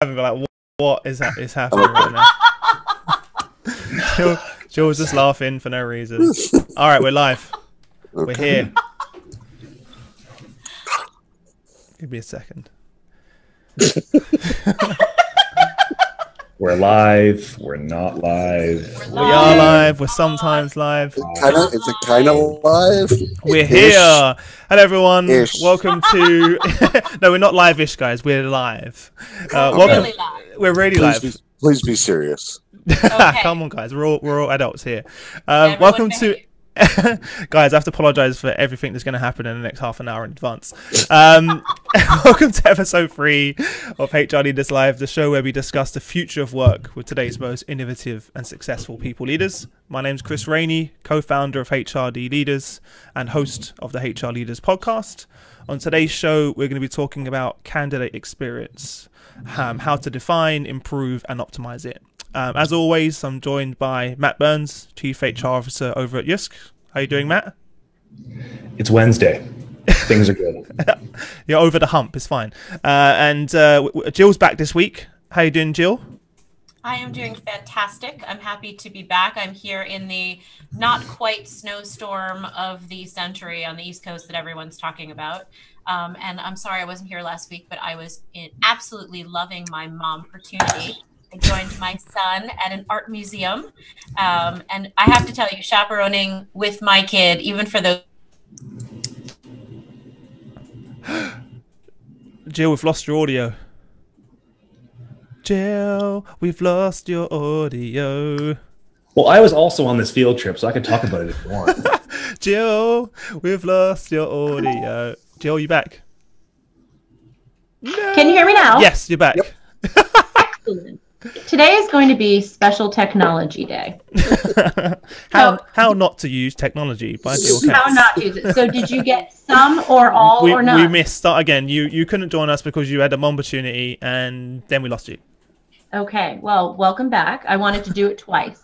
Like, what is happening right now? Jill was just laughing for no reason. All right, we're live. Okay. We're here. Give me a second. We're live. We're not live. We are live. We're sometimes live. Is it kind of live? We're here. Hello, everyone. Welcome to. No, we're not live-ish, guys. We're live. Welcome. Really live. We're really live. Please be serious. Okay. Come on, guys. We're all adults here. Welcome to. Guys, I have to apologise for everything that's going to happen in the next half an hour in advance. Welcome to episode 3 of HR Leaders Live, the show where we discuss the future of work with today's most innovative and successful people leaders. My name's Chris Rainey, co-founder of HRD Leaders and host of the HR Leaders podcast. On today's show, we're going to be talking about candidate experience, how to define, improve, and optimize it. As always, I'm joined by Matt Burns, Chief HR Officer over at JYSK. How are you doing, Matt? It's Wednesday. Things are good. You're over the hump. It's fine. And Jill's back this week. How are you doing, Jill? I am doing fantastic. I'm happy to be back. I'm here in the not quite snowstorm of the century on the East Coast that everyone's talking about. And I'm sorry I wasn't here last week, but I was absolutely loving my mom opportunity. I joined my son at an art museum. And I have to tell you, chaperoning with my kid, even for those. Jill, we've lost your audio. Jill, we've lost your audio. Well, I was also on this field trip, so I can talk about it if you want. Jill, we've lost your audio. Jill, you back? No. Can you hear me now? Yes, you're back. Yep. Excellent. Today is going to be Special Technology Day. How not to use technology by Jill Katz. How not to use it. So did you get some or all or none? We missed. Start again. You couldn't join us because you had an opportunity and then we lost you. Okay. Well, welcome back. I wanted to do it twice.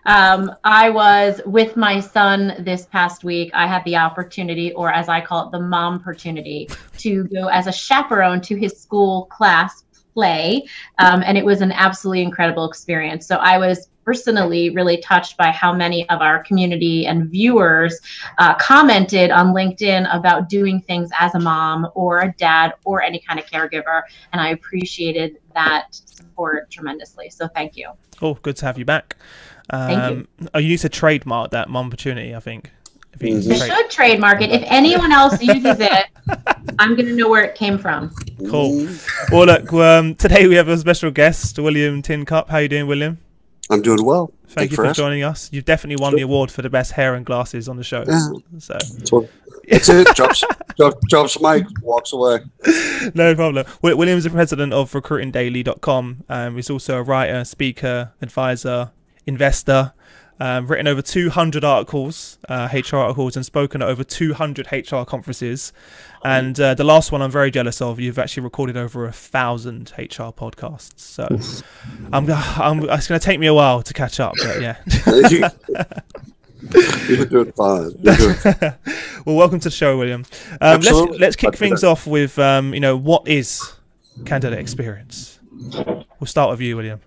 I was with my son this past week. I had the opportunity, or as I call it, the mom opportunity, to go as a chaperone to his school class play, and it was an absolutely incredible experience. So I was personally really touched by how many of our community and viewers commented on LinkedIn about doing things as a mom or a dad or any kind of caregiver, and I appreciated that support tremendously. So thank you. Oh, good to have you back. Thank you. Oh, you need to trademark that mom opportunity, I think. They should trademark it. If anyone else uses it, I'm going to know where it came from. Cool. Well, look, today we have a special guest, William Tincup. How are you doing, William? I'm doing well. Thank you for joining us. You've definitely won the award for the best hair and glasses on the show. Yeah. So that's it. Drops mic, walks away. No problem. William's the president of recruitingdaily.com. He's also a writer, speaker, advisor, investor. Written over 200 articles, HR articles, and spoken at over 200 HR conferences. And the last one I'm very jealous of. You've actually recorded over 1,000 HR podcasts. So it's going to take me a while to catch up, but yeah. You're doing fine. Well, welcome to the show, William. Let's kick things off with what is candidate experience? We'll start with you, William.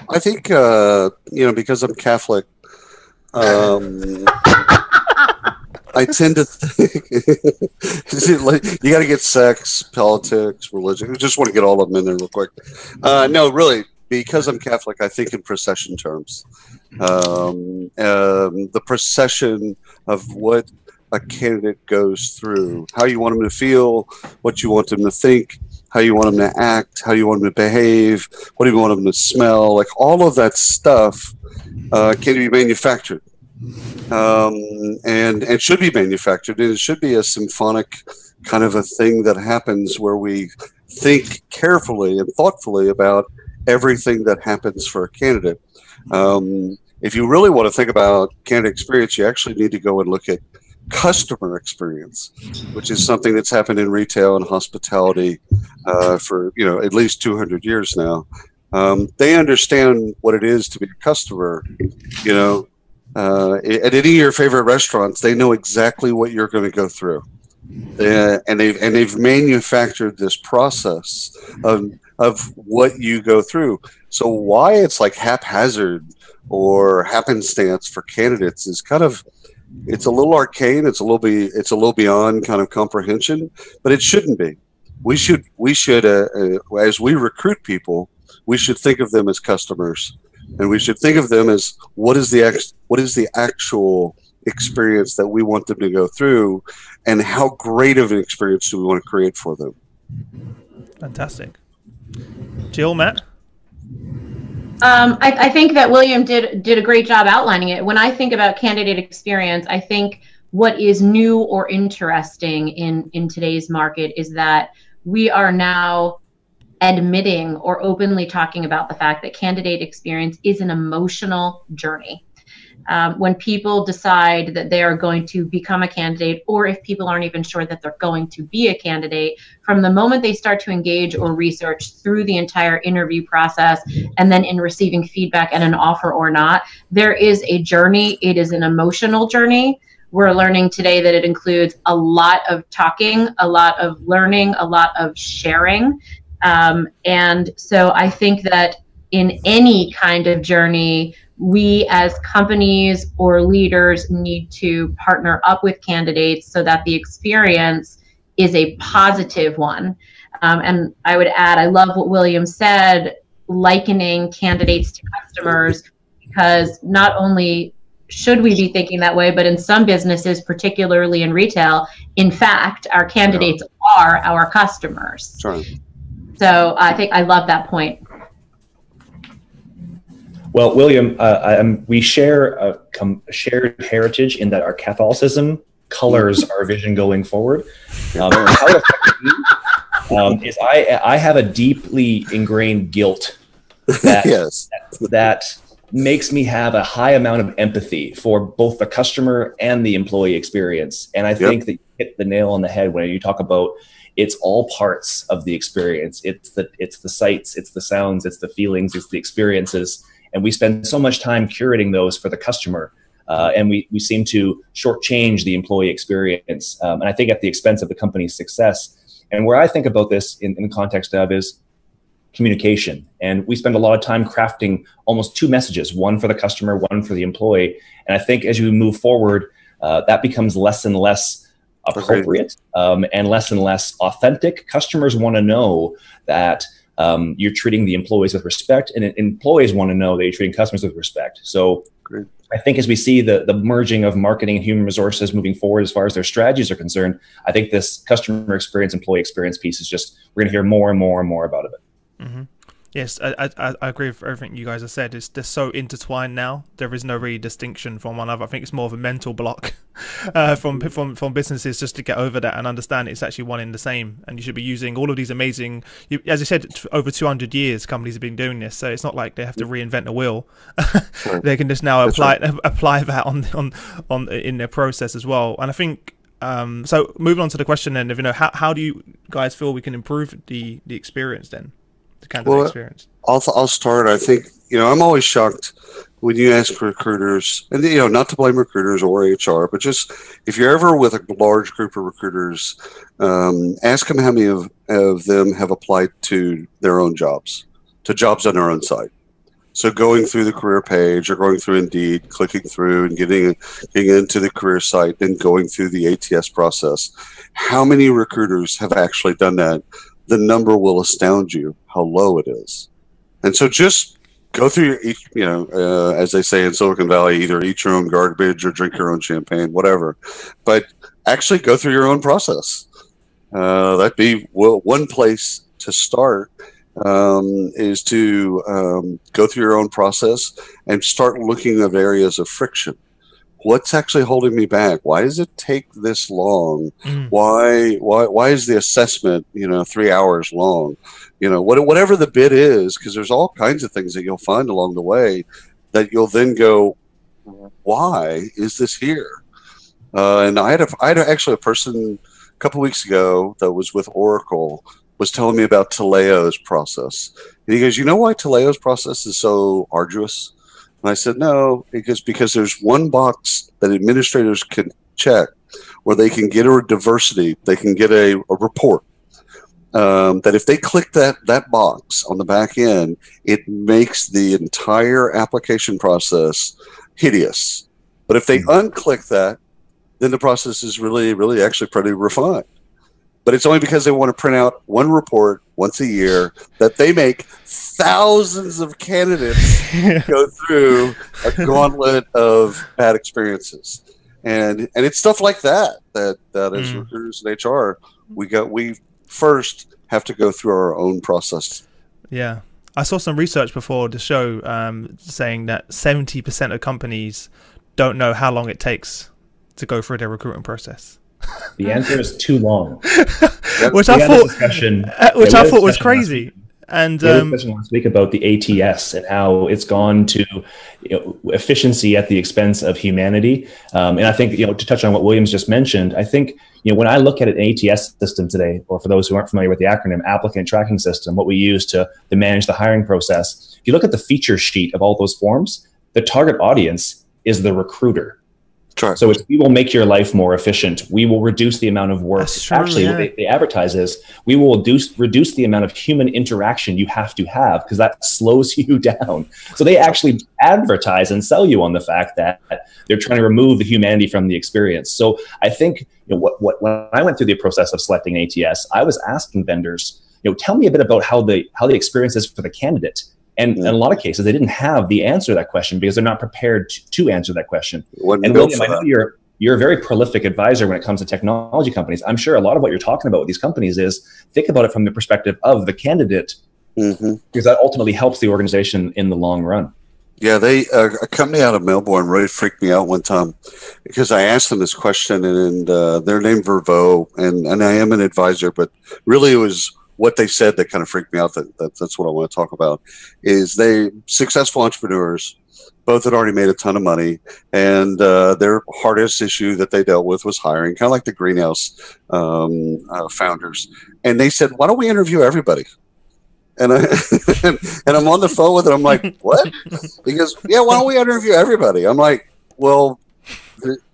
I think, because I'm Catholic, I tend to think you got to get sex, politics, religion. I just want to get all of them in there real quick. No, really, because I'm Catholic, I think in procession terms. The procession of what a candidate goes through, how you want them to feel, what you want them to think, how you want them to act, how you want them to behave, what do you want them to smell, like all of that stuff can be manufactured and should be manufactured, and it should be a symphonic kind of a thing that happens where we think carefully and thoughtfully about everything that happens for a candidate. If you really want to think about candidate experience, you actually need to go and look at customer experience, which is something that's happened in retail and hospitality for at least 200 years now. They understand what it is to be a customer. At any of your favorite restaurants, they know exactly what you're going to go through, and they've manufactured this process of of what you go through. So why it's like haphazard or happenstance for candidates is kind of, it's a little arcane. It's a little beyond kind of comprehension, but it shouldn't be. We should as we recruit people, we should think of them as customers, and we should think of them as what is the actual experience that we want them to go through, and how great of an experience do we want to create for them. Fantastic. Jill, Matt? I think that William did a great job outlining it. When I think about candidate experience, I think what is new or interesting in today's market is that we are now admitting or openly talking about the fact that candidate experience is an emotional journey. When people decide that they are going to become a candidate, or if people aren't even sure that they're going to be a candidate, from the moment they start to engage or research through the entire interview process, and then in receiving feedback and an offer or not, there is a journey. It is an emotional journey. We're learning today that it includes a lot of talking, a lot of learning, a lot of sharing. And so I think that in any kind of journey, we as companies or leaders need to partner up with candidates so that the experience is a positive one. And I would add, I love what William said, likening candidates to customers, because not only should we be thinking that way, but in some businesses, particularly in retail, in fact, our candidates are our customers. Sure. So I think I love that point. Well, William, we share a shared heritage in that our Catholicism colors our vision going forward. How it affects me is I have a deeply ingrained guilt that, Yes. that makes me have a high amount of empathy for both the customer and the employee experience. And I think that you hit the nail on the head when you talk about it's all parts of the experience. It's the sights, it's the sounds, it's the feelings, it's the experiences. And we spend so much time curating those for the customer. And we seem to shortchange the employee experience. And I think at the expense of the company's success. And where I think about this in the context of is communication. And we spend a lot of time crafting almost two messages, one for the customer, one for the employee. And I think as you move forward, that becomes less and less appropriate and less authentic. Customers want to know that you're treating the employees with respect, and employees want to know that you're treating customers with respect. So Great. I think as we see the merging of marketing and human resources moving forward as far as their strategies are concerned, I think this customer experience, employee experience piece is just, we're going to hear more and more and more about it. Mm-hmm. Yes, I agree with everything you guys have said. They're so intertwined now. There is no really distinction from one another. I think it's more of a mental block from businesses just to get over that and understand it's actually one in the same. And you should be using all of these amazing, as you said, over 200 years companies have been doing this. So it's not like they have to reinvent the wheel. They can just now apply that on in their process as well. And I think so. Moving on to the question then of how do you guys feel we can improve the experience then? Kind of experience. I'll start. I think, I'm always shocked when you ask recruiters, and not to blame recruiters or HR, but just if you're ever with a large group of recruiters, ask them how many of them have applied to their own jobs, to jobs on their own site. So going through the career page or going through Indeed, clicking through and getting into the career site, then going through the ATS process. How many recruiters have actually done that? The number will astound you how low it is. And so just go through as they say in Silicon Valley, either eat your own garbage or drink your own champagne, whatever. But actually go through your own process. That'd be one place to start, is to go through your own process and start looking at areas of friction. What's actually holding me back? Why does it take this long? Why is the assessment, 3 hours long? Whatever the bit is, because there's all kinds of things that you'll find along the way that you'll then go, why is this here? And I had actually a person a couple weeks ago that was with Oracle was telling me about Taleo's process. And he goes, you know why Taleo's process is so arduous? And I said, no, because there's one box that administrators can check where they can get a diversity, they can get a report. that if they click that box on the back end, it makes the entire application process hideous. But if they unclick that, then the process is really, really actually pretty refined. But it's only because they want to print out one report once a year that they make thousands of candidates go through a gauntlet of bad experiences. And it's stuff like that as recruiters in HR, we first have to go through our own process. Yeah. I saw some research before the show saying that 70% of companies don't know how long it takes to go through their recruitment process. The answer is too long. Which I thought was crazy. And we had a discussion last week about the ATS and how it's gone to efficiency at the expense of humanity. And I think to touch on what Williams just mentioned, I think when I look at an ATS system today, or for those who aren't familiar with the acronym, Applicant Tracking System, what we use to manage the hiring process. If you look at the feature sheet of all those forms, the target audience is the recruiter. Sure. So we will make your life more efficient. We will reduce the amount of work. What they advertise is we will reduce the amount of human interaction you have to have, because that slows you down. So they actually advertise and sell you on the fact that they're trying to remove the humanity from the experience. So I think when I went through the process of selecting an ATS, I was asking vendors, tell me a bit about how the experience is for the candidate. And in a lot of cases, they didn't have the answer to that question because they're not prepared to answer that question. And William, I know you're a very prolific advisor when it comes to technology companies. I'm sure a lot of what you're talking about with these companies is think about it from the perspective of the candidate, because that ultimately helps the organization in the long run. Yeah, a company out of Melbourne really freaked me out one time because I asked them this question, and they're named Vervo, and I am an advisor, but really it was what they said that kind of freaked me out. That's what I want to talk about. Is they successful entrepreneurs, both had already made a ton of money, and their hardest issue that they dealt with was hiring, kind of like the greenhouse founders. And they said, "Why don't we interview everybody?" And I'm on the phone with it. I'm like, "What?" He goes, "Yeah, why don't we interview everybody?" I'm like, "Well."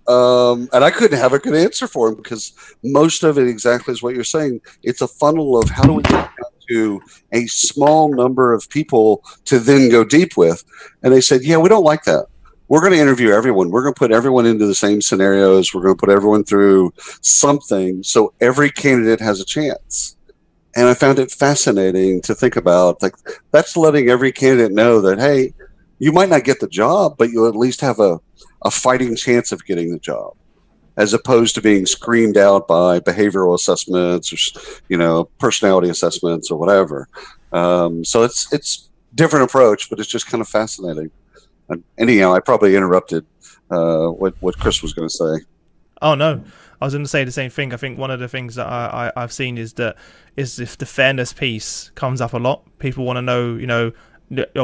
And I couldn't have a good answer for him because most of it exactly is what you're saying. It's a funnel of how do we get down to a small number of people to then go deep with. And they said, yeah, we don't like that. We're going to interview everyone. We're going to put everyone into the same scenarios. We're going to put everyone through something so every candidate has a chance. And I found it fascinating to think about. Like, that's letting every candidate know that, hey, you might not get the job, but you'll at least have a fighting chance of getting the job, as opposed to being screened out by behavioral assessments or, personality assessments or whatever. So it's different approach, but it's just kind of fascinating. And anyhow, I probably interrupted what Chris was going to say. Oh, no. I was going to say the same thing. I think one of the things that I've seen is if the fairness piece comes up a lot, people want to know,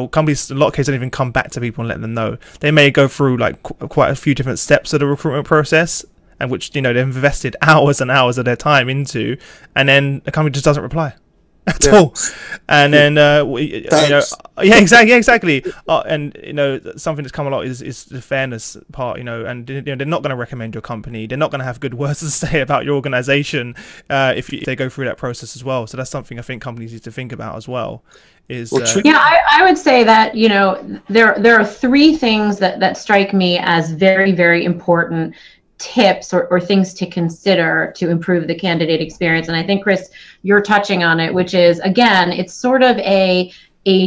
companies, in a lot of cases, don't even come back to people and let them know. They may go through like quite a few different steps of the recruitment process, and which they've invested hours and hours of their time into, and then the company just doesn't reply at all. And then exactly. And something that's come a lot is the fairness part. And they're not going to recommend your company. They're not going to have good words to say about your organization if they go through that process as well. So that's something I think companies need to think about as well. I would say that there are three things that strike me as very, very important tips or things to consider to improve the candidate experience. And I think, Chris, you're touching on it, which is, again, it's sort of a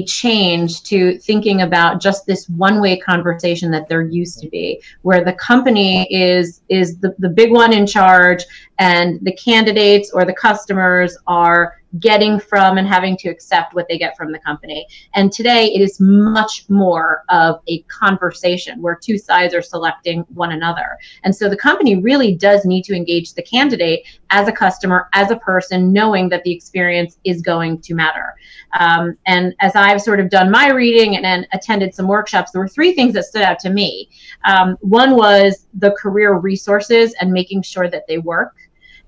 change to thinking about just this one-way conversation that there used to be, where the company is the big one in charge, and the candidates or the customers are getting from and having to accept what they get from the company. And today it is much more of a conversation where two sides are selecting one another. And so the company really does need to engage the candidate as a customer, as a person, knowing that the experience is going to matter. And as I've sort of done my reading and attended some workshops, there were three things that stood out to me. One was the career resources and making sure that they work.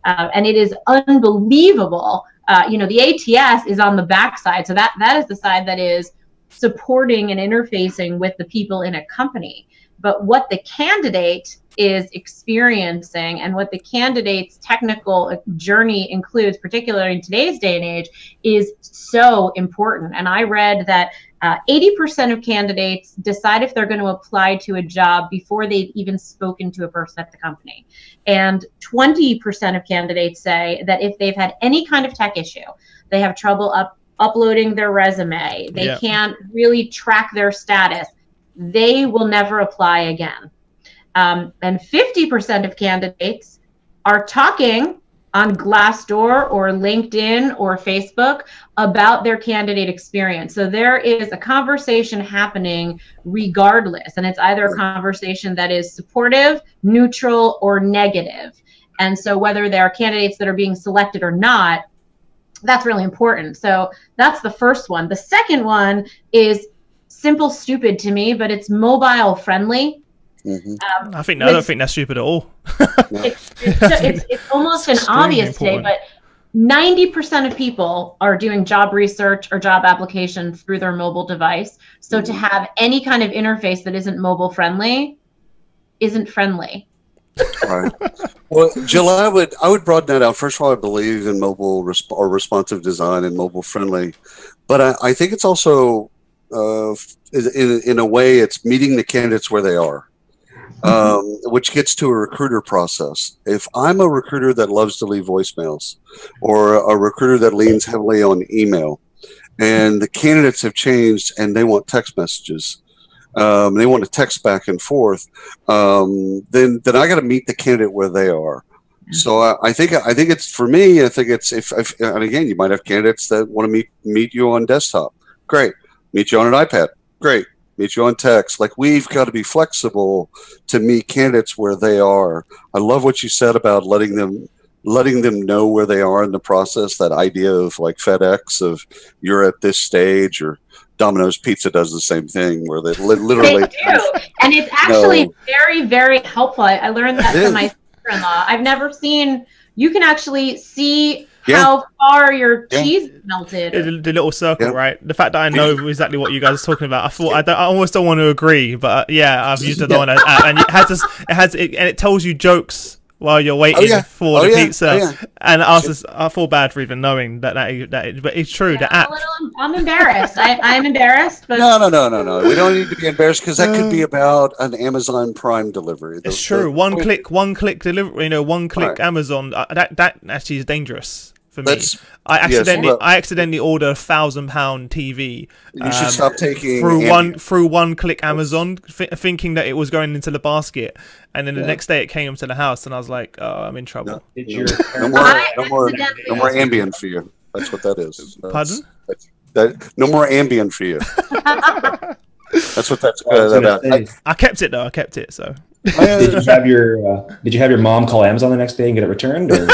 And it is unbelievable. The ATS is on the backside. So that is the side that is supporting and interfacing with the people in a company. But what the candidate is experiencing and what the candidate's technical journey includes, particularly in today's day and age, is so important. And I read that 80% of candidates decide if they're going to apply to a job before they've even spoken to a person at the company. And 20% of candidates say that if they've had any kind of tech issue, they have trouble uploading their resume, they can't really track their status, they will never apply again. And 50% of candidates are talking on Glassdoor or LinkedIn or Facebook about their candidate experience. So there is a conversation happening regardless, and it's either a conversation that is supportive, neutral, or negative. And so whether there are candidates that are being selected or not, that's really important. So that's the first one. The second one is simple, stupid to me, but it's mobile friendly. Mm-hmm. I don't think that's stupid at all. It's almost an obvious thing, but 90% of people are doing job research or job application through their mobile device. So to have any kind of interface that isn't mobile friendly isn't friendly. Right. Well, Jill, I would broaden that out. First of all, I believe in mobile or responsive design and mobile friendly, but I think it's also in a way it's meeting the candidates where they are. Which gets to a recruiter process. If I'm a recruiter that loves to leave voicemails, or a recruiter that leans heavily on email, and the candidates have changed and they want text messages, they want to text back and forth, then I got to meet the candidate where they are. So I think it's, for me, I think it's if and again, you might have candidates that want to meet you on desktop. Great. Meet you on an iPad. Great. Meet you on text. Like, we've got to be flexible to meet candidates where they are. I love what you said about letting them know where they are in the process. That idea of like FedEx, of you're at this stage, or Domino's Pizza does the same thing, where they literally they do. And it's actually very, very helpful. I learned that from my sister-in-law. I've never seen, you can actually see how far your cheese melted. The little circle, right? The fact that I know exactly what you guys are talking about, I almost don't want to agree, but I've used it on an app, and it tells you jokes while you're waiting for the pizza. And I feel bad for even knowing that, but it's true. The app. I'm embarrassed. I'm embarrassed. But No. We don't need to be embarrassed, because that could be about an Amazon Prime delivery. It's true. One click delivery. One click Amazon. That actually is dangerous. For me, I accidentally ordered a £1,000 TV. You should stop taking through one click Amazon, thinking that it was going into the basket, and then the next day it came to the house, and I was like, "Oh, I'm in trouble." No more Ambien for you. That's what that is. Pardon? No more Ambien for you. That's what that's about. I kept it though. I kept it. So. Did you have your mom call Amazon the next day and get it returned? Or?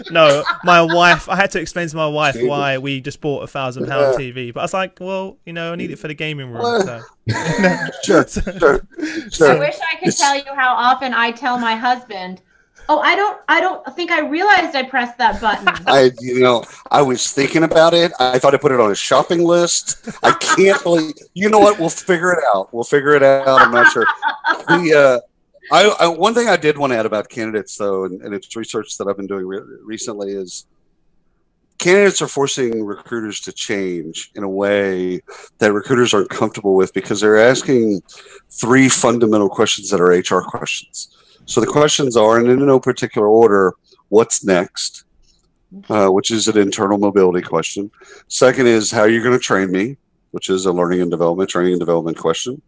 No, my wife. I had to explain to my wife why we just bought a £1,000 TV, but I was like, well, I need it for the gaming room. So. Sure. I wish I could tell you how often I tell my husband, "Oh, I don't think I realized I pressed that button." I was thinking about it. I thought I put it on a shopping list. I can't believe. You know what? We'll figure it out. I'm not sure. One thing I did want to add about candidates, though, and it's research that I've been doing recently, is candidates are forcing recruiters to change in a way that recruiters aren't comfortable with, because they're asking 3 fundamental questions that are HR questions. So the questions are, and in no particular order, what's next, which is an internal mobility question. Second is, how are you going to train me, which is a training and development question.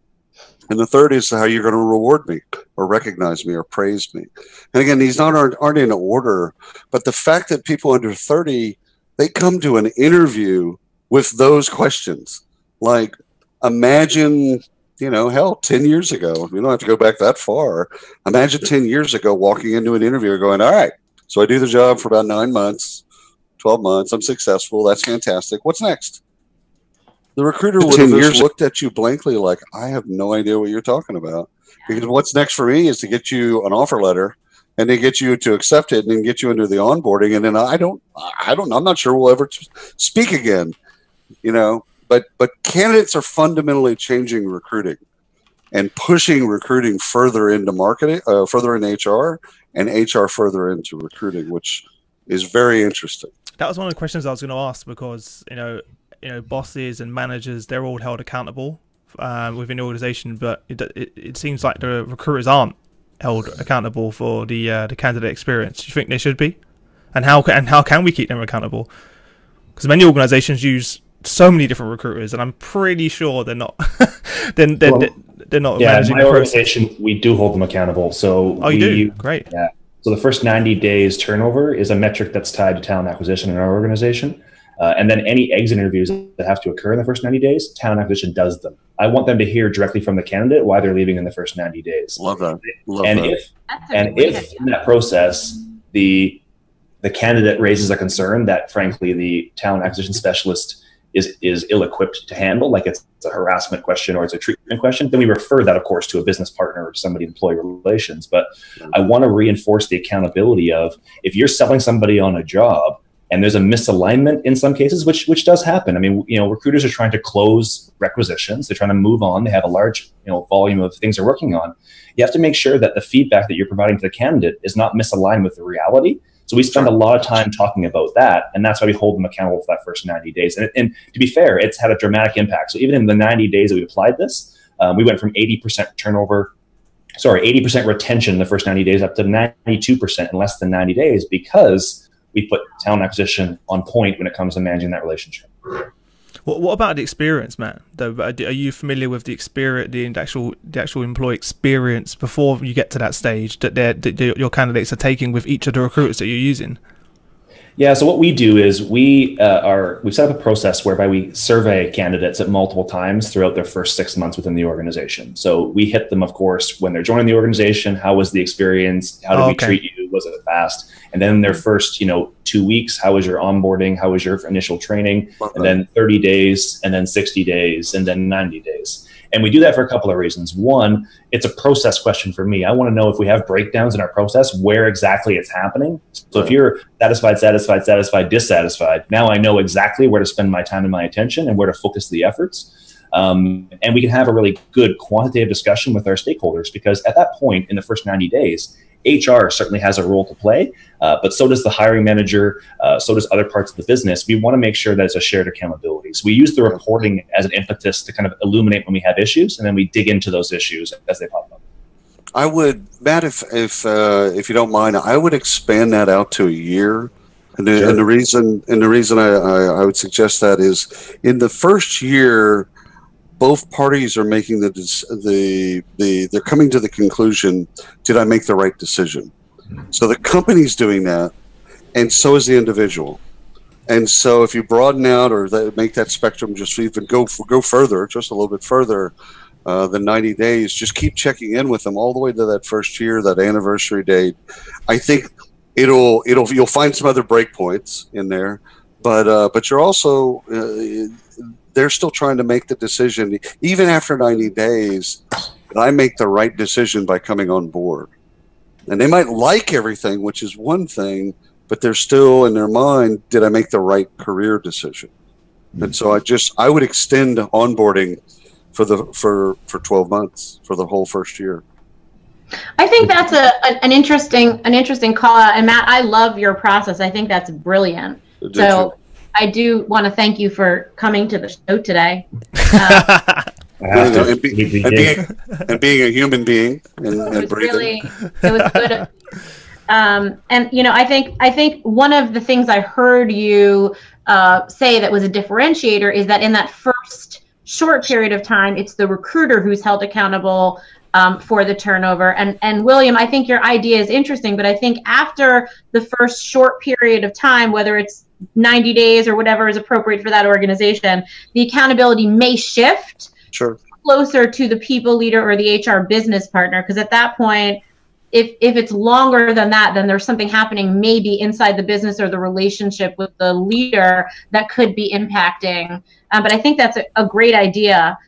And the third is how you're going to reward me or recognize me or praise me. And again, these aren't in order, but the fact that people under 30, they come to an interview with those questions. Like, imagine, 10 years ago, we don't have to go back that far. Imagine 10 years ago walking into an interview going, all right, so I do the job for about 9 months, 12 months. I'm successful. That's fantastic. What's next? The recruiter would have just looked at you blankly like, I have no idea what you're talking about. Because what's next for me is to get you an offer letter, and then get you to accept it, and then get you into the onboarding. And then I'm not sure we'll ever speak again, But candidates are fundamentally changing recruiting. and pushing recruiting further into marketing, further in HR, and HR further into recruiting, which is very interesting. That was one of the questions I was going to ask, because bosses and managers, they're all held accountable within the organization, but it seems like the recruiters aren't held accountable for the candidate experience. Do you think they should be? And how can we keep them accountable? Because many organizations use so many different recruiters, and I'm pretty sure they're not they're not managing my the organization, we do hold them accountable. So you do? Great. Yeah. So the first 90 days turnover is a metric that's tied to talent acquisition in our organization. And then any exit interviews that have to occur in the first 90 days, talent acquisition does them. I want them to hear directly from the candidate why they're leaving in the first 90 days. Love that. If in that process, the candidate raises a concern that, frankly, the talent acquisition specialist is ill-equipped to handle, like it's a harassment question or it's a treatment question, then we refer that, of course, to a business partner or somebody in employee relations. But I want to reinforce the accountability of, if you're selling somebody on a job and there's a misalignment in some cases, which does happen. I mean, recruiters are trying to close requisitions. They're trying to move on. They have a large, volume of things they're working on. You have to make sure that the feedback that you're providing to the candidate is not misaligned with the reality. So we spend a lot of time talking about that, and that's why we hold them accountable for that first 90 days. And to be fair, it's had a dramatic impact. So even in the 90 days that we applied this, we went from 80% retention in the first 90 days up to 92% in less than 90 days, because we put talent acquisition on point when it comes to managing that relationship. What about the experience, Matt? Are you familiar with the experience, the actual employee experience before you get to that stage that your candidates are taking with each of the recruiters that you're using? Yeah, so what we do is we've set up a process whereby we survey candidates at multiple times throughout their first 6 months within the organization. So we hit them, of course, when they're joining the organization. How was the experience? How did we treat you? Was it fast? And then their first, 2 weeks, how was your onboarding? How was your initial training? And then 30 days, and then 60 days, and then 90 days. And we do that for a couple of reasons. One, it's a process question for me. I want to know if we have breakdowns in our process, where exactly it's happening. So if you're satisfied, dissatisfied, now I know exactly where to spend my time and my attention and where to focus the efforts. And we can have a really good quantitative discussion with our stakeholders, because at that point in the first 90 days, HR certainly has a role to play, but so does the hiring manager, so does other parts of the business. We want to make sure that it's a shared accountability. So we use the reporting as an impetus to kind of illuminate when we have issues, and then we dig into those issues as they pop up. I would, Matt, if you don't mind, I would expand that out to a year. And the reason I would suggest that is, in the first year, both parties are making they're coming to the conclusion, did I make the right decision? So the company's doing that, and so is the individual. And so if you broaden out or make that spectrum just even go further, just a little bit further than 90 days, just keep checking in with them all the way to that first year, that anniversary date. I think you'll find some other breakpoints in there, but you're also they're still trying to make the decision, even after 90 days, did I make the right decision by coming on board? And they might like everything, which is one thing, but they're still in their mind, did I make the right career decision? And so I would extend onboarding for 12 months, for the whole first year. I think that's an interesting call out. And Matt, I love your process. I think that's brilliant. So I do want to thank you for coming to the show today. And being a human being and breathing. It was good. And I think one of the things I heard you say that was a differentiator is that in that first short period of time, it's the recruiter who's held accountable for the turnover. And William, I think your idea is interesting, but I think after the first short period of time, whether it's 90 days or whatever is appropriate for that organization, the accountability may shift closer to the people leader or the HR business partner. Because at that point, if it's longer than that, then there's something happening maybe inside the business or the relationship with the leader that could be impacting. But I think that's a great idea.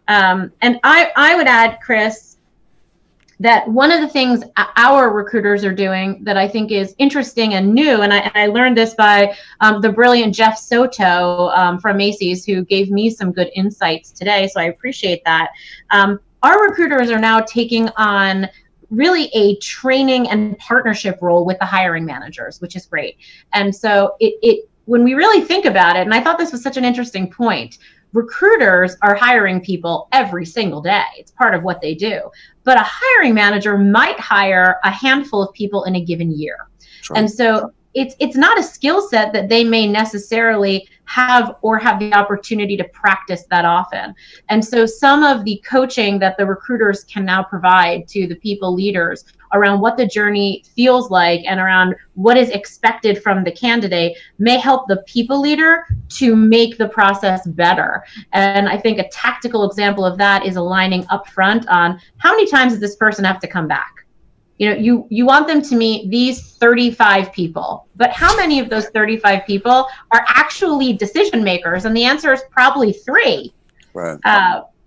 And I would add, Chris, that one of the things our recruiters are doing that I think is interesting and new, and I learned this by the brilliant Jeff Soto from Macy's, who gave me some good insights today, so I appreciate that. our recruiters are now taking on really a training and partnership role with the hiring managers, which is great. And so it when we really think about it, and I thought this was such an interesting point, recruiters are hiring people every single day. It's part of what they do. But a hiring manager might hire a handful of people in a given year. Sure. And so it's not a skill set that they may necessarily have or have the opportunity to practice that often. And so some of the coaching that the recruiters can now provide to the people leaders around what the journey feels like and around what is expected from the candidate may help the people leader to make the process better. And I think a tactical example of that is aligning upfront on how many times does this person have to come back? You know, you want them to meet these 35 people, but how many of those 35 people are actually decision makers? And the answer is probably 3. Right.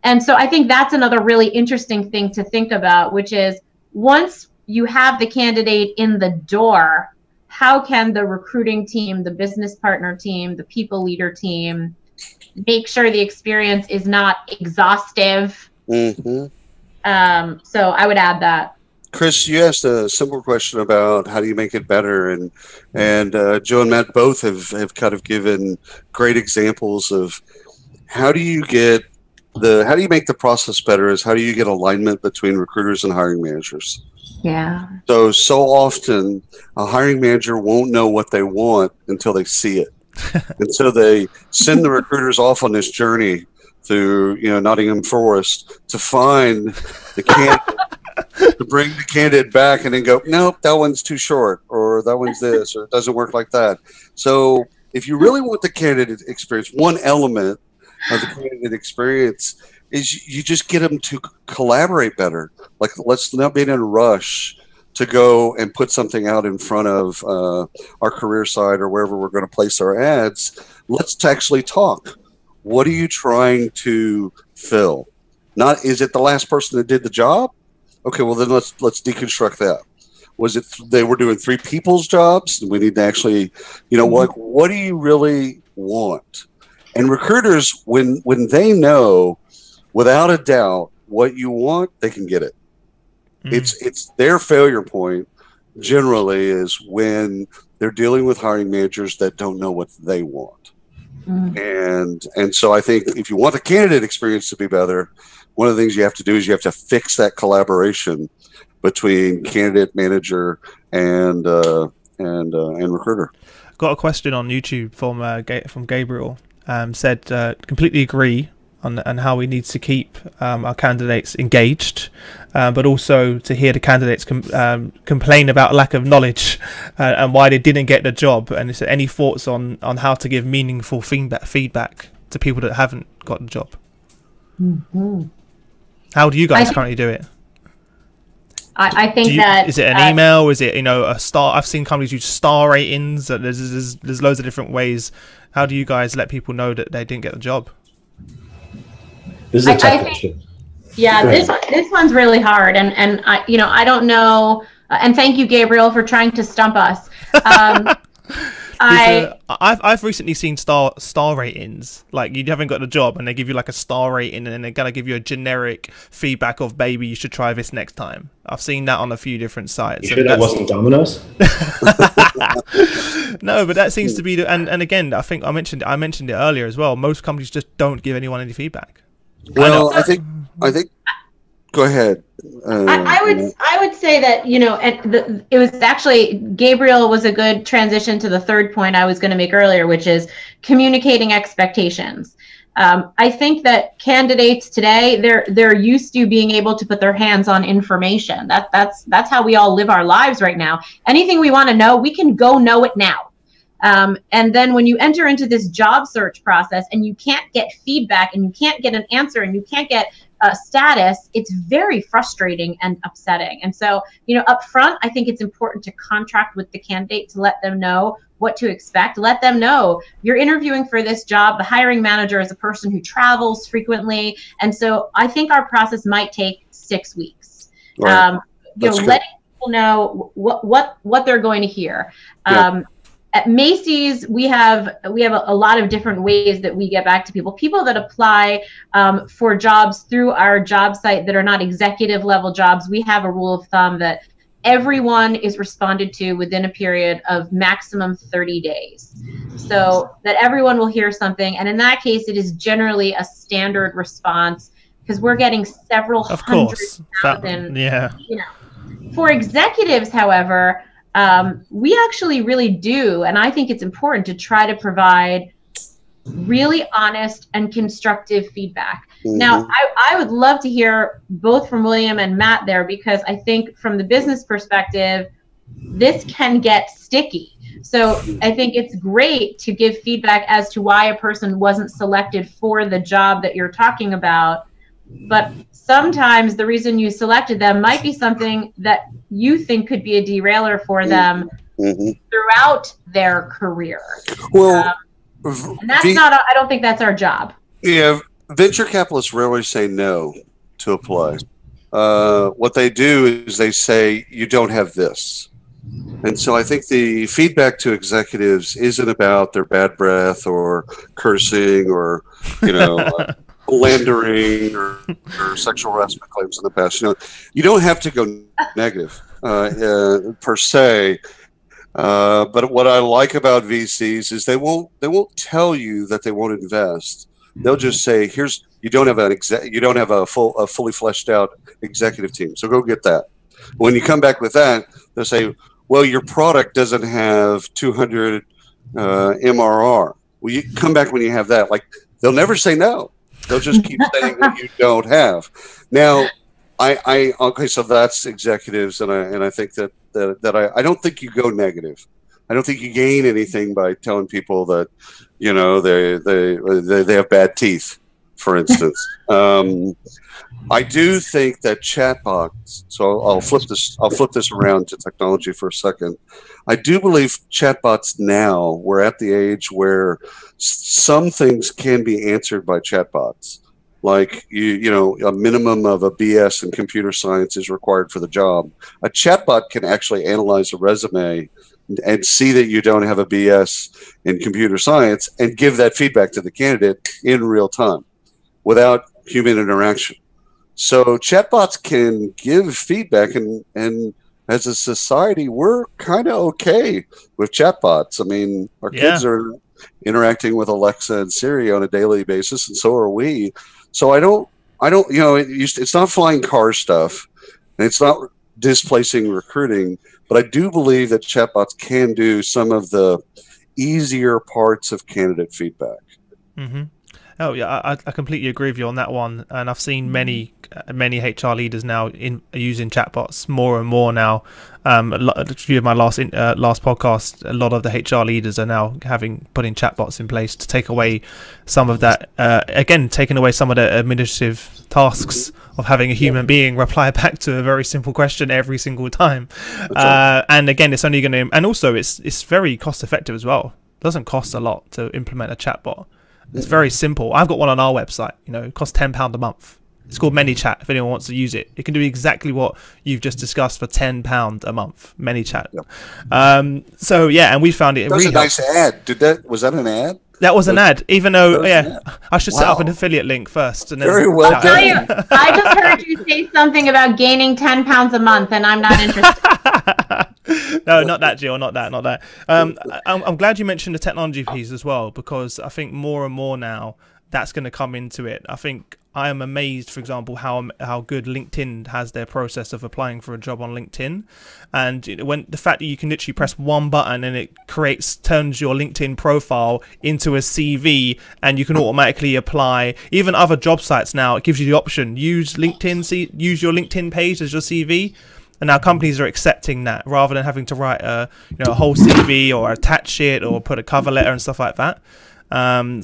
And so I think that's another really interesting thing to think about, which is once you have the candidate in the door, how can the recruiting team, the business partner team, the people leader team make sure the experience is not exhaustive? Mm-hmm. So I would add that. Chris, you asked a simple question about how do you make it better, and Joe and Matt both have kind of given great examples of how do you make the process better, is how do you get alignment between recruiters and hiring managers. Yeah. So often a hiring manager won't know what they want until they see it. And so they send the recruiters off on this journey through, Nottingham Forest to find the candidate, to bring the candidate back and then go, nope, that one's too short, or that one's this, or it doesn't work like that. So if you really want the candidate experience, one element of the candidate experience is you just get them to collaborate better. Like, let's not be in a rush to go and put something out in front of our career site or wherever we're going to place our ads. Let's actually talk. What are you trying to fill? Not, is it the last person that did the job? Okay, well then let's deconstruct that. Was it they were doing 3 people's jobs? We need to actually, what do you really want? And recruiters, when they know without a doubt what you want, they can get it. It's their failure point generally is when they're dealing with hiring managers that don't know what they want. And so I think if you want the candidate experience to be better, one of the things you have to do is you have to fix that collaboration between candidate, manager, and recruiter. Got a question on YouTube from Gabriel. Said completely agree on how we need to keep our candidates engaged, but also to hear the candidates complain about lack of knowledge and why they didn't get the job. And is there any thoughts on how to give meaningful feedback to people that haven't got the job? Mm-hmm. How do you guys currently do it? I think that is it an email? Is it a star? I've seen companies use star ratings. There's loads of different ways. How do you guys let people know that they didn't get the job? This is a tough question. Yeah, this one's really hard, and I don't know. And thank you, Gabriel, for trying to stump us. I've recently seen star ratings. Like, you haven't got the job and they give you like a star rating, and then they're gonna give you a generic feedback of, baby, you should try this next time. I've seen that on a few different sites. You sure that wasn't Domino's? No, but that seems to be and again, I think I mentioned it earlier as well. Most companies just don't give anyone any feedback. Well, I think. Go ahead. I would say that it was actually, Gabriel was a good transition to the third point I was going to make earlier, which is communicating expectations. I think that candidates today, they're used to being able to put their hands on information. That's how we all live our lives right now. Anything we want to know, we can go know it now. And then when you enter into this job search process and you can't get feedback and you can't get an answer and you can't get status, it's very frustrating and upsetting. And so, up front, I think it's important to contract with the candidate to let them know what to expect. Let them know you're interviewing for this job. The hiring manager is a person who travels frequently. And so I think our process might take 6 weeks. Right. Letting people know what they're going to hear. Yeah. At Macy's, we have a lot of different ways that we get back to people. People that apply for jobs through our job site that are not executive level jobs, we have a rule of thumb that everyone is responded to within a period of maximum 30 days. So that everyone will hear something. And in that case, it is generally a standard response because we're getting several hundred thousand. Yeah. You know. For executives, however, we actually really do, and I think it's important to try to provide really honest and constructive feedback. Mm-hmm. Now, I would love to hear both from William and Matt there, because I think from the business perspective, this can get sticky. So I think it's great to give feedback as to why a person wasn't selected for the job that you're talking about. But sometimes the reason you selected them might be something that you think could be a derailer for them throughout their career. Well, and that's I don't think that's our job. Yeah, venture capitalists rarely say no to apply. What they do is they say, you don't have this. And so I think the feedback to executives isn't about their bad breath or cursing or, slandering or sexual harassment claims in the past. You don't have to go negative per se. But what I like about VCs is they won't tell you that they won't invest. They'll just say, you don't have a fully fleshed out executive team, so go get that. When you come back with that, they'll say, well, your product doesn't have 200 MRR. Well, you come back when you have that. Like, they'll never say no. They'll just keep saying what you don't have. Now, okay, so that's executives, and I think that I don't think you go negative. I don't think you gain anything by telling people that they have bad teeth, for instance. I do think that chatbots. So I'll flip this around to technology for a second. I do believe chatbots now, we're at the age where some things can be answered by chatbots. Like, a minimum of a BS in computer science is required for the job. A chatbot can actually analyze a resume and see that you don't have a BS in computer science and give that feedback to the candidate in real time without human interaction. So chatbots can give feedback, and as a society, we're kind of okay with chatbots. I mean, our kids are interacting with Alexa and Siri on a daily basis, and so are we. So I don't, it's not flying car stuff, and it's not displacing recruiting, but I do believe that chatbots can do some of the easier parts of candidate feedback. Mm-hmm. Oh yeah, I completely agree with you on that one, and I've seen many HR leaders now using chatbots more and more now. A few of my last podcast, a lot of the HR leaders are now putting chatbots in place to take away some of that. Taking away some of the administrative tasks of having a human being reply back to a very simple question every single time. And again, it's only going to, and also it's very cost effective as well. It doesn't cost a lot to implement a chatbot. It's very simple. I've got one on our website. It costs £10 a month. It's called ManyChat. If anyone wants to use it, it can do exactly what you've just discussed for £10 a month. ManyChat. Yep. So yeah, and we found it. That was really a nice ad. Was that an ad? That was an ad. Even though, I should set up an affiliate link first. And then very well done. I'll tell you, I just heard you say something about gaining £10 a month, and I'm not interested. No, not that, Jill. Not that. I'm glad you mentioned the technology piece as well, because I think more and more now that's going to come into it. I think I am amazed, for example, how good LinkedIn has their process of applying for a job on LinkedIn, and when the fact that you can literally press one button and it turns your LinkedIn profile into a CV, and you can automatically apply. Even other job sites now, it gives you the option: use your LinkedIn page as your CV. And now companies are accepting that rather than having to write a whole CV or attach it or put a cover letter and stuff like that.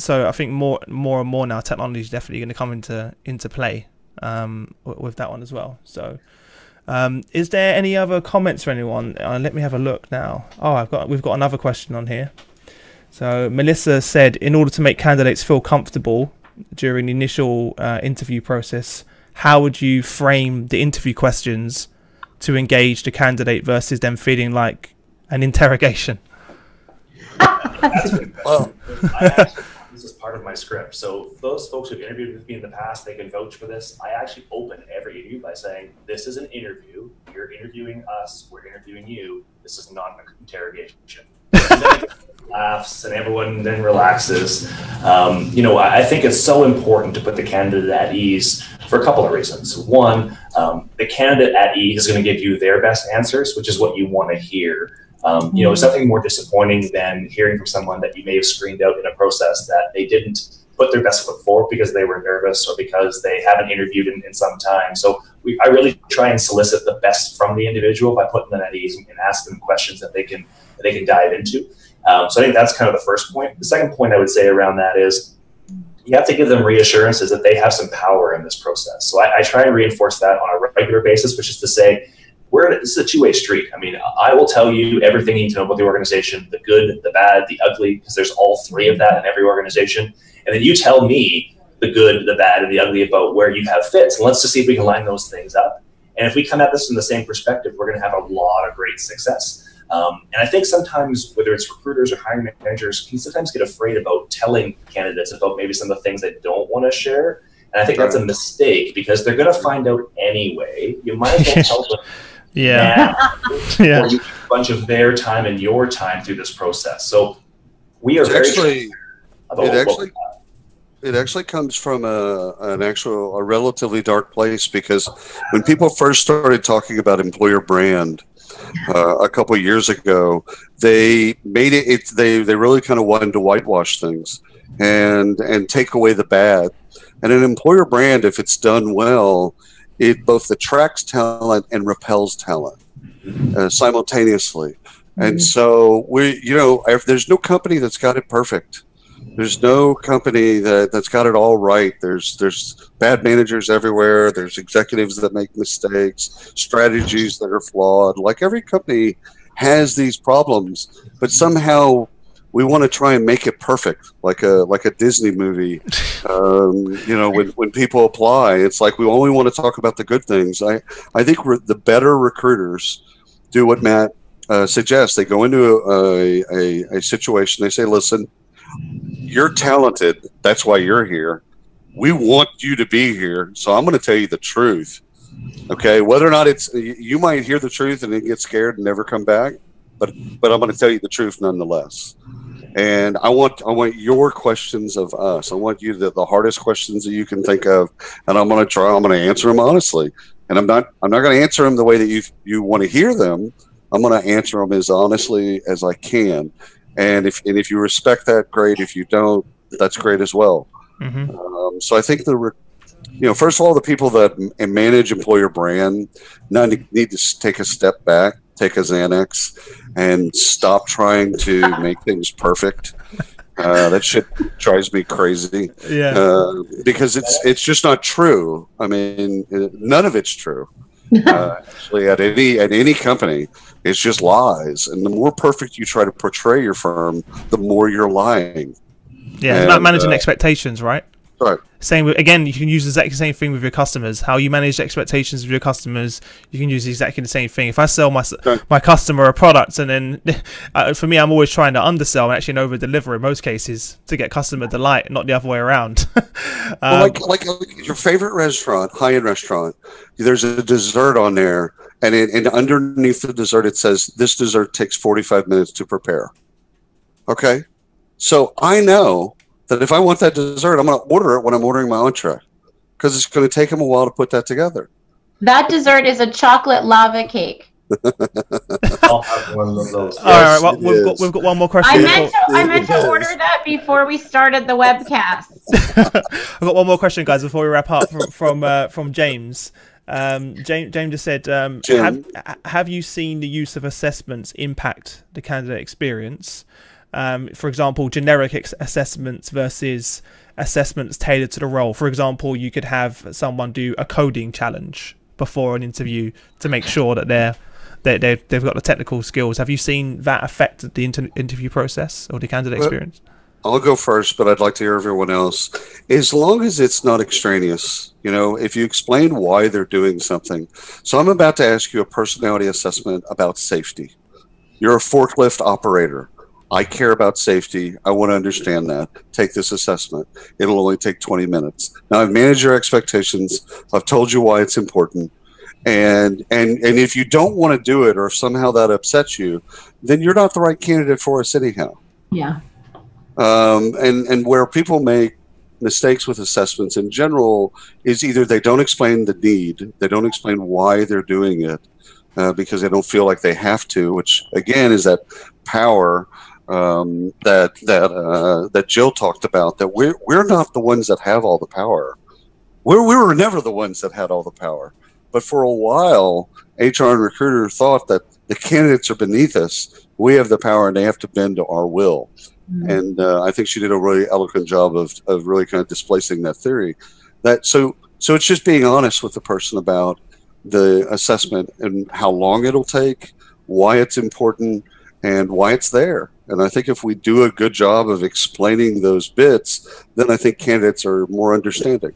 So I think more and more now technology is definitely going to come into play with that one as well. So is there any other comments for anyone? Let me have a look now. We've got another question on here. So Melissa said, in order to make candidates feel comfortable during the initial interview process, how would you frame the interview questions to engage the candidate versus them feeling like an interrogation? That's pretty well. This is part of my script. So those folks who've interviewed with me in the past, they can vouch for this. I actually open every interview by saying, this is an interview. You're interviewing us. We're interviewing you. This is not an interrogation. Laughs and everyone then relaxes. I think it's so important to put the candidate at ease for a couple of reasons. One, the candidate at ease is going to give you their best answers, which is what you want to hear. There's nothing more disappointing than hearing from someone that you may have screened out in a process that they didn't put their best foot forward because they were nervous or because they haven't interviewed in some time. So I really try and solicit the best from the individual by putting them at ease and ask them questions that they can dive into. So I think that's kind of the first point. The second point I would say around that is you have to give them reassurances that they have some power in this process. So I try and reinforce that on a regular basis, which is to say, this is a two-way street. I mean, I will tell you everything you need to know about the organization, the good, the bad, the ugly, because there's all three of that in every organization. And then you tell me the good, the bad, and the ugly about where you have fits. And let's just see if we can line those things up. And if we come at this from the same perspective, we're going to have a lot of great success. And I think sometimes, whether it's recruiters or hiring managers, can sometimes get afraid about telling candidates about maybe some of the things they don't want to share. And I think that's a mistake because they're going to find out anyway. You might as well tell them. Yeah. Or you get a bunch of their time and your time through this process. So we are it actually comes from a relatively dark place, because when people first started talking about employer brand a couple of years ago, they made they really kind of wanted to whitewash things and take away the bad. And an employer brand, if it's done well, it both attracts talent and repels talent simultaneously. And so there's no company that's got it perfect. There's no company that's got it all right. There's bad managers everywhere. There's executives that make mistakes, strategies that are flawed. Like every company has these problems, but somehow we want to try and make it perfect, like a Disney movie. When people apply, it's like we only want to talk about the good things. I think the better recruiters do what Matt suggests. They go into a situation. They say, "Listen, you're talented. That's why you're here. We want you to be here. So I'm going to tell you the truth. Okay, whether or not you might hear the truth and then get scared and never come back, but I'm going to tell you the truth nonetheless. And I want your questions of us. I want you the hardest questions that you can think of, and I'm going to answer them honestly. And I'm not going to answer them the way that you want to hear them. I'm going to answer them as honestly as I can. And if you respect that, great. If you don't, that's great as well. Mm-hmm. So I think first of all, the people that manage employer brand need to take a step back, take a Xanax, and stop trying to make things perfect. That shit drives me crazy. Yeah. Because it's just not true. I mean, none of it's true. Actually, at any company, it's just lies. And the more perfect you try to portray your firm, the more you're lying. Yeah, it's about managing expectations, right? Right. Same again, you can use the exact same thing with your customers. How you manage expectations with your customers, you can use exactly the same thing. If I sell my customer a product, and then for me, I'm always trying to undersell and actually over deliver in most cases to get customer delight, not the other way around. Like your favorite restaurant, high-end restaurant, there's a dessert on there, and underneath the dessert it says this dessert takes 45 minutes to prepare. Okay, so I know that if I want that dessert, I'm going to order it when I'm ordering my entree, because it's going to take them a while to put that together. That dessert is a chocolate lava cake. I'll have one of those. All right, well, we've got one more question. I meant to order that before we started the webcast. I've got one more question, guys, before we wrap up from James. James just said, have you seen the use of assessments impact the candidate experience? For example, generic assessments versus assessments tailored to the role. For example, you could have someone do a coding challenge before an interview to make sure that they've got the technical skills. Have you seen that affect the interview process or the candidate experience? I'll go first, but I'd like to hear everyone else. As long as it's not extraneous, if you explain why they're doing something. So I'm about to ask you a personality assessment about safety. You're a forklift operator. I care about safety. I want to understand that. Take this assessment. It'll only take 20 minutes. Now, I've managed your expectations. I've told you why it's important. And if you don't want to do it, or if somehow that upsets you, then you're not the right candidate for us anyhow. Yeah. And where people make mistakes with assessments in general is either they don't explain the need, they don't explain why they're doing it, because they don't feel like they have to, which again is that power that Jill talked about, that we're not the ones that have all the power. We were never the ones that had all the power. But for a while, HR and recruiter thought that the candidates are beneath us. We have the power and they have to bend to our will. Mm-hmm. And I think she did a really eloquent job of really kind of displacing that theory. So it's just being honest with the person about the assessment and how long it'll take, why it's important, and why it's there. And I think if we do a good job of explaining those bits, then I think candidates are more understanding.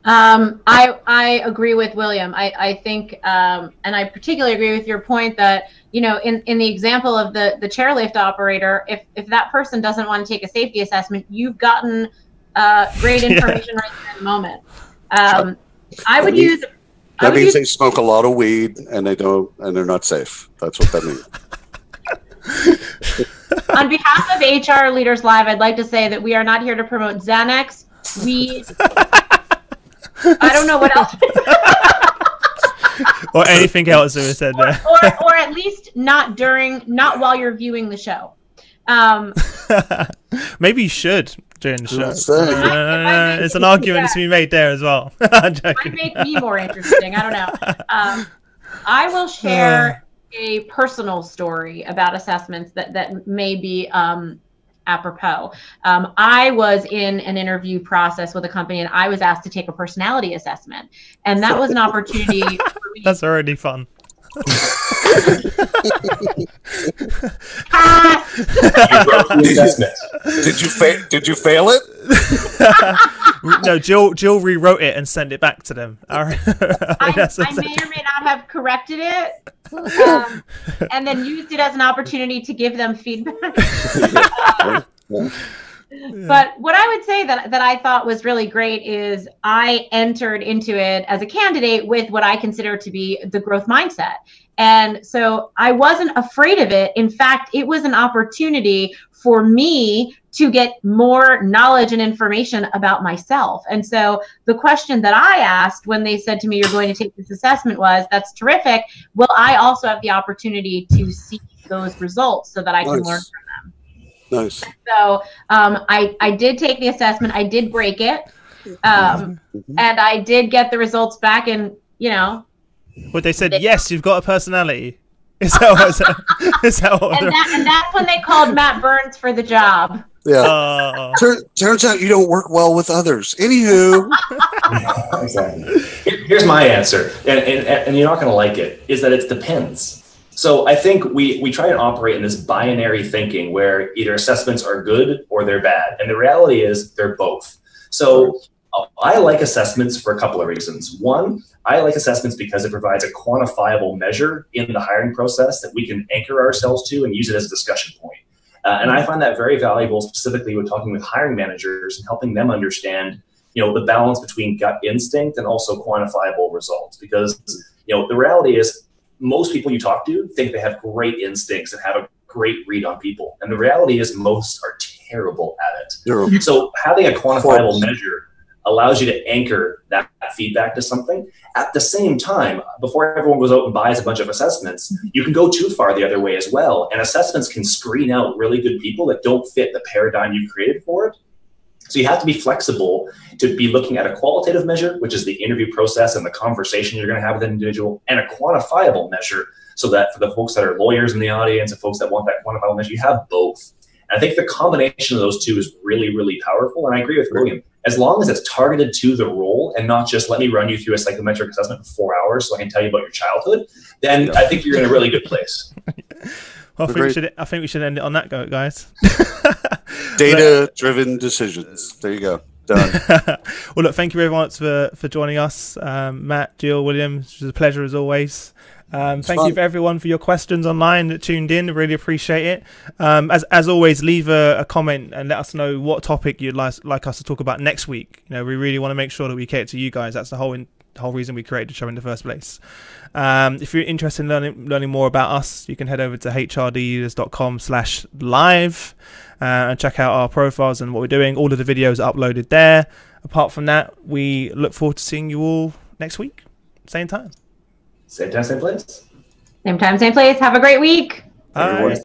I agree with William. I think, and I particularly agree with your point that, you know, in the example of the chairlift operator, if that person doesn't want to take a safety assessment, you've gotten great information right there in the moment. I would use. That means they smoke a lot of weed and they're not safe. That's what that means. On behalf of HR Leaders Live, I'd like to say that we are not here to promote Xanax, weed. I don't know what else. Or anything else that was said there. Or at least not while you're viewing the show. Maybe you should during the show. It's an argument argument to be made there as well. Might make me more interesting. I don't know. I will share a personal story about assessments that may be apropos. I was in an interview process with a company and I was asked to take a personality assessment. And that was an opportunity for me. That's already fun. Did you fail it? No, Jill rewrote it and sent it back to them. I may or may not have corrected it, and then used it as an opportunity to give them feedback. But what I would say that I thought was really great is I entered into it as a candidate with what I consider to be the growth mindset. And so I wasn't afraid of it. In fact, it was an opportunity for me to get more knowledge and information about myself. And so the question that I asked when they said to me, you're going to take this assessment was, that's terrific. Will I also have the opportunity to see those results so that I can learn from them? Nice. So I did take the assessment. I did break it. And I did get the results back and, you know. Well, they said, yes, you've got a personality. Is that what and that's when they called Matt Burns for the job. Yeah. Turns out you don't work well with others. Anywho. Exactly. Here's my answer, and you're not going to like it, is that it depends. So I think we try and operate in this binary thinking where either assessments are good or they're bad. And the reality is they're both. So I like assessments for a couple of reasons. One, I like assessments because it provides a quantifiable measure in the hiring process that we can anchor ourselves to and use it as a discussion point. And I find that very valuable, specifically when talking with hiring managers and helping them understand, the balance between gut instinct and also quantifiable results. Because, the reality is most people you talk to think they have great instincts and have a great read on people. And the reality is most are terrible at it. So having a quantifiable measure allows you to anchor that feedback to something. At the same time, before everyone goes out and buys a bunch of assessments, you can go too far the other way as well. And assessments can screen out really good people that don't fit the paradigm you've created for it. So you have to be flexible to be looking at a qualitative measure, which is the interview process and the conversation you're going to have with an individual, and a quantifiable measure, so that for the folks that are lawyers in the audience and folks that want that quantifiable measure, you have both. And I think the combination of those two is really, really powerful. And I agree with William. As long as it's targeted to the role and not just let me run you through a psychometric assessment for 4 hours so I can tell you about your childhood, then I think you're in a really good place. Well, I think we should end it on that note, guys. Data-driven decisions. There you go. Done. Well, look, thank you very much for joining us, Matt, Jill, William. It was a pleasure as always. Thank you for everyone for your questions online that tuned in. Really appreciate it. As always, leave a comment and let us know what topic you'd like us to talk about next week. You know, we really want to make sure that we cater to you guys. That's the whole reason we created the show in the first place. If you're interested in learning more about us, you can head over to hrdealers.com/live and check out our profiles and what we're doing. All of the videos are uploaded there. Apart from that, we look forward to seeing you all next week, same time. Same time, same place. Same time, same place. Have a great week. Bye.